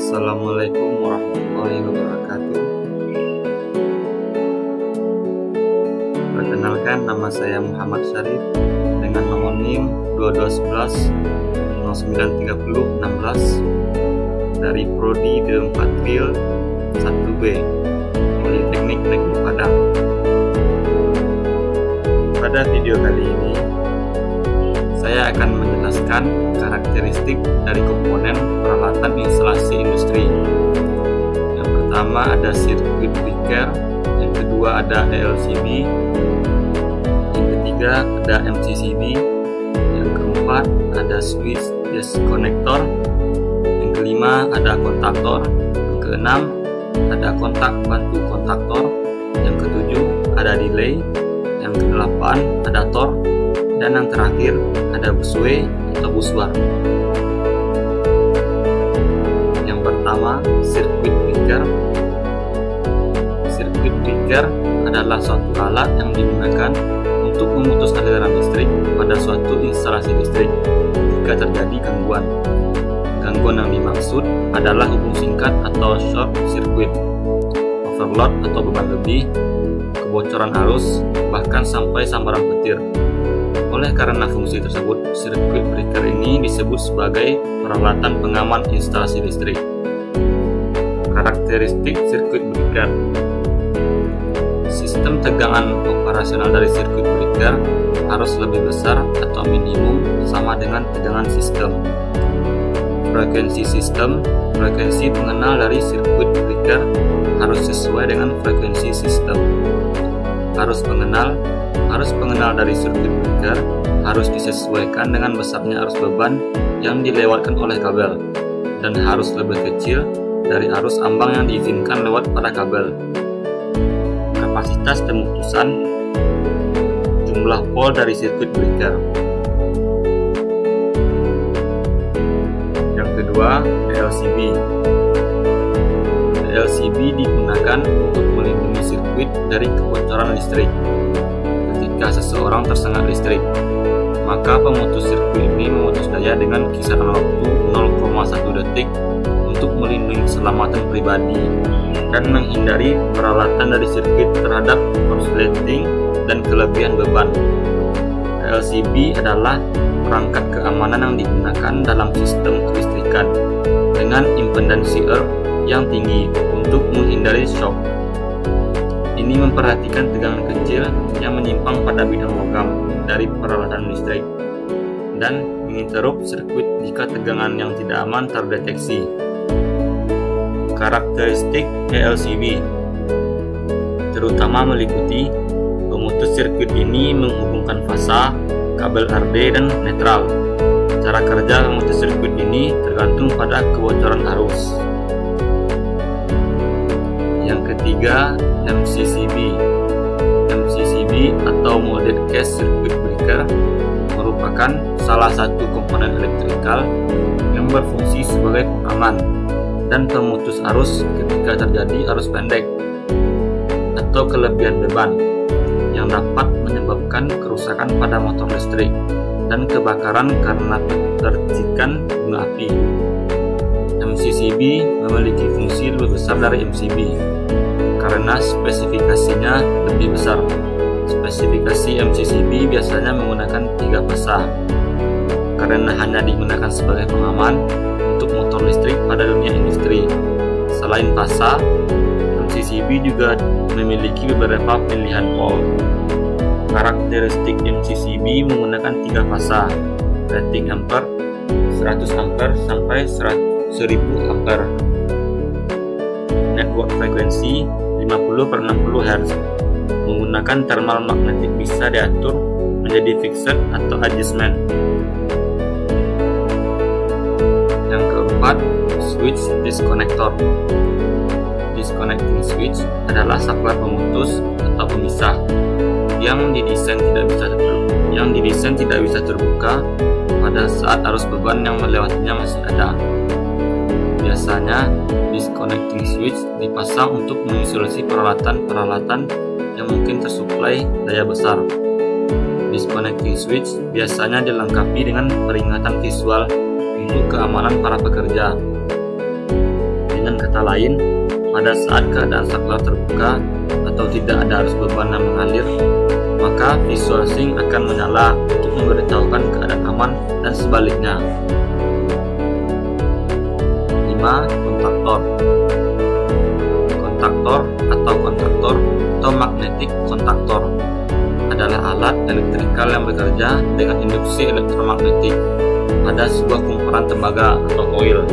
Assalamualaikum warahmatullahi wabarakatuh. Perkenalkan, nama saya Muhammad Syarif dengan nomor NIM 2211 0930 16 dari Prodi D4 Tril 1B Politeknik Negeri Padang. Pada video kali ini saya akan menjelaskan karakteristik dari komponen peralatan instalasi industri. Yang pertama ada circuit breaker, yang kedua ada LCB, yang ketiga ada MCCB, yang keempat ada switch disconnector, yang kelima ada kontaktor, yang keenam ada kontak bantu kontaktor, yang ketujuh ada delay, yang kedelapan ada tor, dan yang terakhir ada busway atau buswar. Yang pertama, circuit breaker. Circuit breaker adalah suatu alat yang digunakan untuk memutus aliran listrik pada suatu instalasi listrik jika terjadi gangguan. Gangguan yang dimaksud adalah hubung singkat atau short circuit, overload atau beban lebih, kebocoran arus, bahkan sampai sambaran petir. Oleh karena fungsi tersebut, circuit breaker ini disebut sebagai peralatan pengaman instalasi listrik. Karakteristik circuit breaker. Sistem tegangan operasional dari circuit breaker harus lebih besar atau minimum sama dengan tegangan sistem. Frekuensi sistem, frekuensi pengenal dari circuit breaker harus sesuai dengan frekuensi sistem. Arus pengenal dari circuit breaker harus disesuaikan dengan besarnya arus beban yang dilewatkan oleh kabel dan harus lebih kecil dari arus ambang yang diizinkan lewat pada kabel. Kapasitas pemutusan, jumlah pole dari circuit breaker. Yang kedua, LCB. LCB digunakan untuk melindungi sirkuit dari kebocoran listrik. Ketika seseorang tersengat listrik, maka pemutus sirkuit ini memutus daya dengan kisaran waktu 0,1 detik untuk melindungi keselamatan pribadi dan menghindari peralatan dari sirkuit terhadap korsleting dan kelebihan beban. LCB adalah perangkat keamanan yang digunakan dalam sistem kelistrikan dengan impedansi earth yang tinggi untuk menghindari shock. Ini memperhatikan tegangan kecil yang menyimpang pada bidang logam dari peralatan listrik dan menginterrupt sirkuit jika tegangan yang tidak aman terdeteksi. Karakteristik LCB terutama meliputi pemutus sirkuit ini menghubungkan fasa, kabel RD dan netral. Cara kerja pemutus sirkuit ini tergantung pada kebocoran arus. Yang ketiga, MCCB. MCCB atau Molded Case Circuit Breaker merupakan salah satu komponen elektrikal yang berfungsi sebagai pengaman dan pemutus arus ketika terjadi arus pendek atau kelebihan beban yang dapat menyebabkan kerusakan pada motor listrik dan kebakaran karena percikan bunga api. MCCB memiliki fungsi lebih besar dari MCB karena spesifikasinya lebih besar. Spesifikasi MCCB biasanya menggunakan 3 fasa karena hanya digunakan sebagai pengaman untuk motor listrik pada dunia industri. Selain fasa, MCCB juga memiliki beberapa pilihan pole. Karakteristik MCCB menggunakan 3 fasa, rating ampere, 100 ampere sampai 1000 ampere. Network frekuensi 50/60 Hz. Menggunakan thermal magnetic bisa diatur menjadi fixed atau adjustment. Yang keempat, switch disconnector. Disconnecting switch adalah saklar pemutus atau pemisah yang didesain tidak bisa terbuka pada saat arus beban yang melewatinya masih ada. Biasanya, disconnecting switch dipasang untuk mengisolasi peralatan-peralatan yang mungkin tersuplai daya besar. Disconnecting switch biasanya dilengkapi dengan peringatan visual untuk keamanan para pekerja. Dengan kata lain, pada saat keadaan saklar terbuka atau tidak ada arus beban yang mengalir, maka visual sync akan menyala untuk memberitahukan keadaan aman dan sebaliknya. 5. Kontaktor. Kontaktor atau kontaktor atau magnetic kontaktor adalah alat elektrikal yang bekerja dengan induksi elektromagnetik pada sebuah kumpulan tembaga atau koil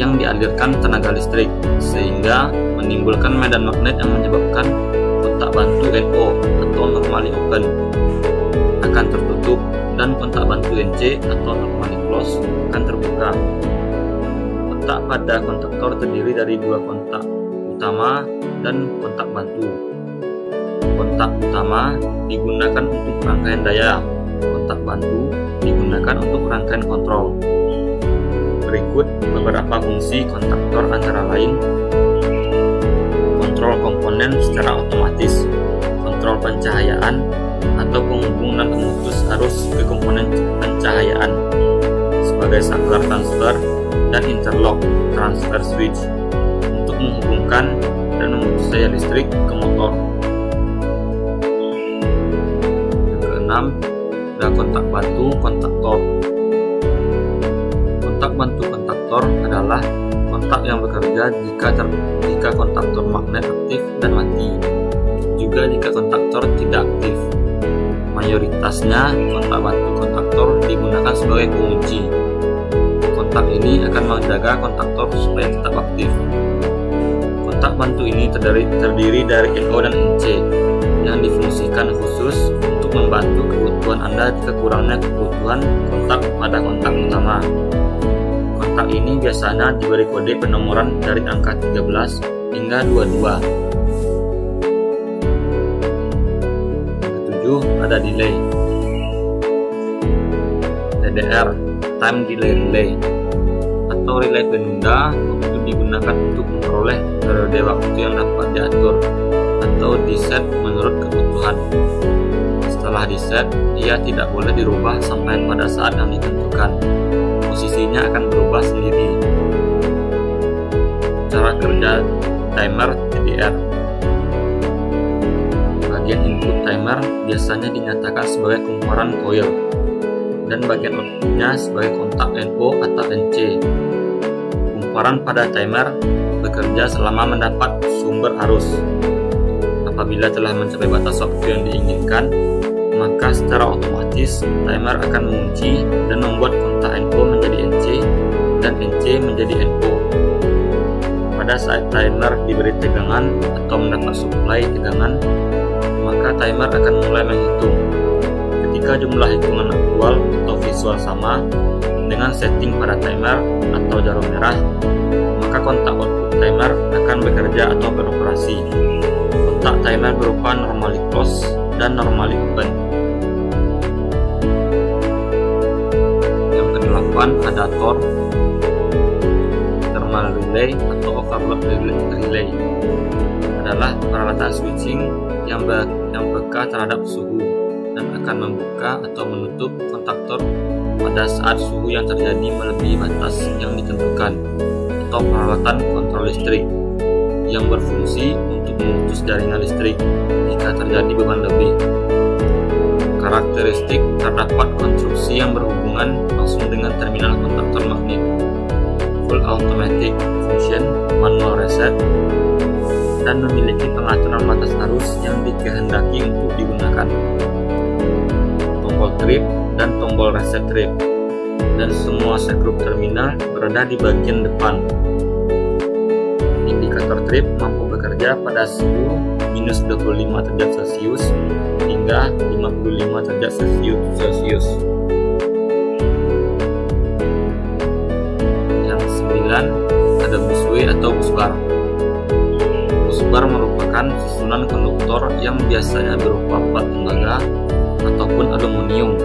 yang dialirkan tenaga listrik sehingga menimbulkan medan magnet yang menyebabkan kontak bantu NO atau normally open akan tertutup dan kontak bantu NC atau normally close akan terbuka. Kontak pada kontaktor terdiri dari dua kontak utama dan kontak bantu. Kontak utama digunakan untuk rangkaian daya, kontak bantu digunakan untuk rangkaian kontrol. Berikut beberapa fungsi kontaktor antara lain: kontrol komponen secara otomatis, kontrol pencahayaan atau penghubung dan pemutus arus ke komponen pencahayaan sebagai saklar transfer, dan interlock transfer switch untuk menghubungkan dan memutus daya listrik ke motor. Yang keenam, ada kontak bantu kontaktor. Kontak bantu kontaktor adalah kontak yang bekerja jika kontaktor magnet aktif dan mati, juga jika kontaktor tidak aktif. Mayoritasnya kontak bantu kontaktor digunakan sebagai pengunci. Kontak ini akan menjaga kontaktor supaya tetap aktif. Kontak bantu ini terdiri dari NO dan NC yang difungsikan khusus untuk membantu kebutuhan Anda jika kurangnya kebutuhan kontak pada kontak utama. Kontak ini biasanya diberi kode penomoran dari angka 13 hingga 22. Ketujuh, ada delay. TDR, time delay relay, atau relay penunda, itu digunakan untuk memperoleh periode waktu yang dapat diatur atau diset menurut kebutuhan. Setelah diset, ia tidak boleh dirubah sampai pada saat yang ditentukan. Posisinya akan berubah sendiri. Cara kerja timer TDR. Bagian input timer biasanya dinyatakan sebagai kumparan koil dan bagian outputnya sebagai kontak NO atau NC. Kumparan pada timer bekerja selama mendapat sumber arus. Apabila telah mencapai batas waktu yang diinginkan, maka secara otomatis timer akan mengunci dan membuat kontak NO menjadi NC dan NC menjadi NO. Pada saat timer diberi tegangan atau mendapat suplai tegangan, maka timer akan mulai menghitung. Ketika jumlah hitungan aktual atau visual sama dengan setting pada timer atau jarum merah, maka kontak output timer akan bekerja atau beroperasi. Kontak timer berupa normally close dan normally open. Yang kedelapan ada TOR, thermal relay atau overload relay, adalah peralatan switching yang peka terhadap suhu dan akan membuka atau menutup kontaktor pada saat suhu yang terjadi melebihi batas yang ditentukan, atau peralatan kontrol listrik yang berfungsi untuk memutus jaringan listrik jika terjadi beban lebih. Karakteristik terdapat konstruksi yang berhubungan langsung dengan terminal kontaktor magnet, full automatic function, manual reset, dan memiliki pengaturan batas arus yang dikehendaki untuk digunakan. Tombol trip dan tombol reset trip, dan semua sekrup terminal berada di bagian depan. Indikator trip mampu bekerja pada suhu minus 25 derajat Celcius hingga 55 derajat Celcius. Yang 9 ada busway atau busbar. Busbar merupakan susunan konduktor yang biasanya berupa plat tembaga ataupun aluminium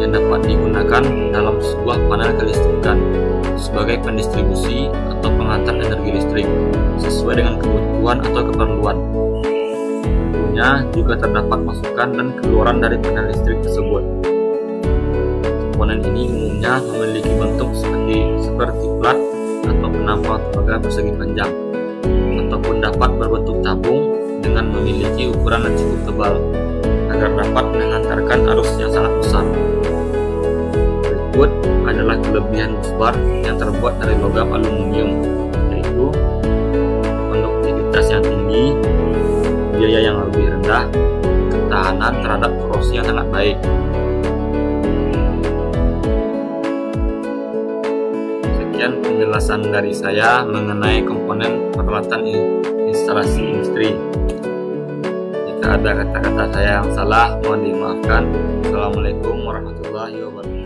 yang dapat digunakan dalam sebuah panel kelistrikan sebagai pendistribusi atau pengantar energi listrik sesuai dengan kebutuhan atau keperluan. Tentunya juga terdapat masukan dan keluaran dari panel listrik tersebut. Komponen ini umumnya memiliki bentuk seperti plat atau penampang tembaga persegi panjang, ataupun dapat berbentuk tabung dengan memiliki ukuran yang cukup tebal agar dapat mengantarkan arus yang sangat besar. Berikut adalah kelebihan bus bar yang terbuat dari logam aluminium, yaitu konduktivitas yang tinggi, biaya yang lebih rendah, ketahanan terhadap korosi yang sangat baik. Sekian penjelasan dari saya mengenai komponen peralatan instalasi industri. Jika ada kata-kata saya yang salah, mohon dimaafkan. Assalamualaikum warahmatullahi wabarakatuh.